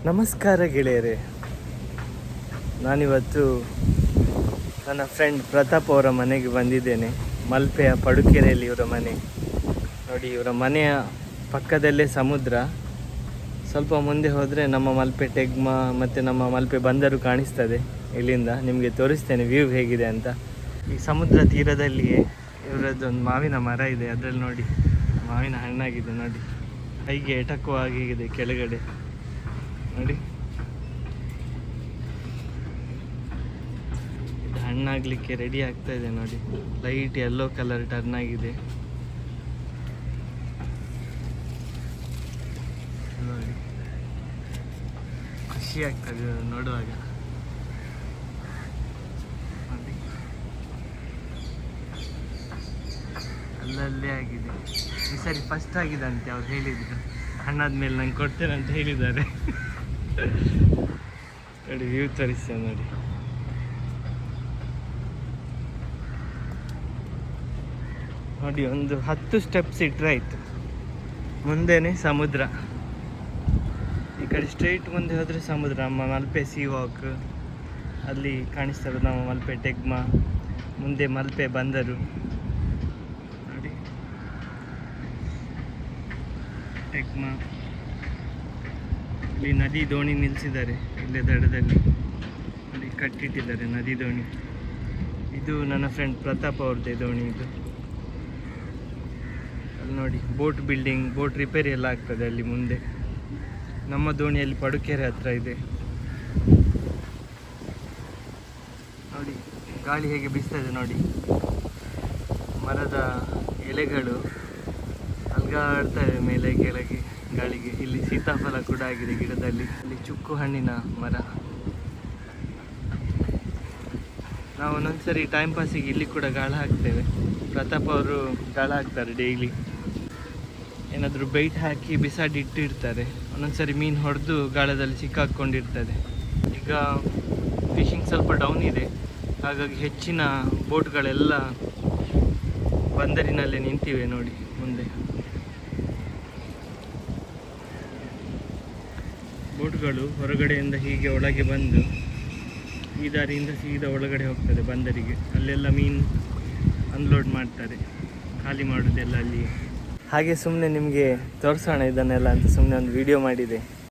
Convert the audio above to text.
ನಮಸ್ಕಾರ ಗೆಳೆಯರೇ, ನಾನಿವತ್ತು ನನ್ನ ಫ್ರೆಂಡ್ ಪ್ರತಾಪ್ ಅವರ ಮನೆಗೆ ಬಂದಿದ್ದೇನೆ. ಮಲ್ಪೆಯ ಪಡುಕೆರೆಯಲ್ಲಿ ಇವರ ಮನೆ ನೋಡಿ. ಇವರ ಮನೆಯ ಪಕ್ಕದಲ್ಲೇ ಸಮುದ್ರ. ಸ್ವಲ್ಪ ಮುಂದೆ ಹೋದರೆ ನಮ್ಮ ಮಲ್ಪೆ ಟೆಗ್ಮಾ ಮತ್ತು ನಮ್ಮ ಮಲ್ಪೆ ಬಂದರು ಕಾಣಿಸ್ತದೆ. ಇಲ್ಲಿಂದ ನಿಮಗೆ ತೋರಿಸ್ತೇನೆ ವ್ಯೂ ಹೇಗಿದೆ ಅಂತ. ಈ ಸಮುದ್ರ ತೀರದಲ್ಲಿಯೇ ಇವರದ್ದೊಂದು ಮಾವಿನ ಮರ ಇದೆ. ಅದರಲ್ಲಿ ನೋಡಿ ಮಾವಿನ ಹಣ್ಣಾಗಿದೆ ನೋಡಿ, ಕೈಗೆ ಎಟಕುವ ಆಗಿದೆ ಕೆಳಗಡೆ ನೋಡಿ. ಇದು ಹಣ್ಣಾಗಲಿಕ್ಕೆ ರೆಡಿ ಆಗ್ತಾ ಇದೆ ನೋಡಿ. ಲೈಟ್ ಯೆಲ್ಲೋ ಕಲರ್ ಟರ್ನ್ ಆಗಿದೆ ನೋಡಿ. ಖುಷಿ ಆಗ್ತದೆ ನೋಡುವಾಗ ನೋಡಿ. ಅಲ್ಲಲ್ಲೇ ಆಗಿದೆ. ಈ ಸರಿ ಫಸ್ಟ್ ಆಗಿದೆ ಅಂತೆ ಅವ್ರು ಹೇಳಿದ್ರು. ಹಣ್ಣಾದ್ಮೇಲೆ ನಂಗೆ ಕೊಡ್ತೇನೆ ಅಂತ ಹೇಳಿದ್ದಾರೆ ನೋಡಿ. ವ್ಯೂ ತೋರಿಸ್ತೇನೆ ನೋಡಿ. ನೋಡಿ, ಒಂದು 10 ಸ್ಟೆಪ್ಸ್ ಇಟ್ಟರೆ ಆಯಿತು, ಮುಂದೆನೇ ಸಮುದ್ರ. ಈ ಕಡೆ ಸ್ಟ್ರೈಟ್ ಮುಂದೆ ಹೋದರೆ ಸಮುದ್ರ. ನಮ್ಮ ಮಲ್ಪೆ ಸೀ ವಾಕ್ ಅಲ್ಲಿ ಕಾಣಿಸ್ತದೆ. ನಮ್ಮ ಮಲ್ಪೆ ಟೆಗ್ಮಾ, ಮುಂದೆ ಮಲ್ಪೆ ಬಂದರು ನೋಡಿ. ಟೆಗ್ಮಾ ಇಲ್ಲಿ ನದಿ ದೋಣಿ ನಿಲ್ಲಿಸಿದ್ದಾರೆ. ಇಲ್ಲೇ ದಡದಲ್ಲಿ ನೋಡಿ ಕಟ್ಟಿಟ್ಟಿದ್ದಾರೆ ನದಿ ದೋಣಿ. ಇದು ನನ್ನ ಫ್ರೆಂಡ್ ಪ್ರತಾಪ್ ಅವ್ರದ್ದೇ ದೋಣಿ ಇದು. ಅಲ್ಲಿ ನೋಡಿ ಬೋಟ್ ಬಿಲ್ಡಿಂಗ್, ಬೋಟ್ ರಿಪೇರಿ ಎಲ್ಲ ಆಗ್ತದೆ ಅಲ್ಲಿ ಮುಂದೆ. ನಮ್ಮ ದೋಣಿಯಲ್ಲಿ ಪಡುಕೆರೆ ಹತ್ರ ಇದೆ ನೋಡಿ. ಗಾಳಿ ಹೇಗೆ ಬೀಸ್ತದೆ ನೋಡಿ. ಮರದ ಎಲೆಗಳು ಅಲ್ಗಾಡ್ತವೆ ಮೇಲೆ ಕೆಳಗೆ ಗಾಳಿಗೆ. ಇಲ್ಲಿ ಸೀತಾಫಲ ಕೂಡ ಆಗಿದೆ ಗಿಡದಲ್ಲಿ. ಇಲ್ಲಿ ಚುಕ್ಕು ಹಣ್ಣಿನ ಮರ. ನಾವು ಒಂದೊಂದ್ಸರಿ ಟೈಮ್ ಪಾಸಿಗೆ ಇಲ್ಲಿ ಕೂಡ ಗಾಳ ಹಾಕ್ತೇವೆ. ಪ್ರತಾಪ್ ಅವರು ಗಾಳ ಹಾಕ್ತಾರೆ ಡೈಲಿ. ಏನಾದರೂ ಬೈಟ್ ಹಾಕಿ ಬಿಸಾಡಿ ಇಟ್ಟಿರ್ತಾರೆ. ಒಂದೊಂದ್ಸರಿ ಮೀನು ಹೊಡೆದು ಗಾಳದಲ್ಲಿ ಸಿಕ್ಕಾಕೊಂಡಿರ್ತದೆ. ಈಗ ಫಿಶಿಂಗ್ ಸ್ವಲ್ಪ ಡೌನ್ ಇದೆ, ಹಾಗಾಗಿ ಹೆಚ್ಚಿನ ಬೋಟ್ಗಳೆಲ್ಲ ಬಂದರಿನಲ್ಲೇ ನಿಂತಿವೆ ನೋಡಿ. ಮುಂದೆ ಬೋಟ್ಗಳು ಹೊರಗಡೆಯಿಂದ ಹೀಗೆ ಒಳಗೆ ಬಂದು ಈ ದಾರಿಯಿಂದ ಸೀದಾ ಒಳಗಡೆ ಹೋಗ್ತದೆ ಬಂದರಿಗೆ. ಅಲ್ಲೆಲ್ಲ ಮೀನು ಅನ್ಲೋಡ್ ಮಾಡ್ತಾರೆ, ಖಾಲಿ ಮಾಡೋದೆಲ್ಲ ಅಲ್ಲಿ. ಹಾಗೆ ಸುಮ್ಮನೆ ನಿಮಗೆ ತೋರಿಸೋಣ ಇದನ್ನೆಲ್ಲ ಅಂತ ಸುಮ್ಮನೆ ಒಂದು ವಿಡಿಯೋ ಮಾಡಿದೆ.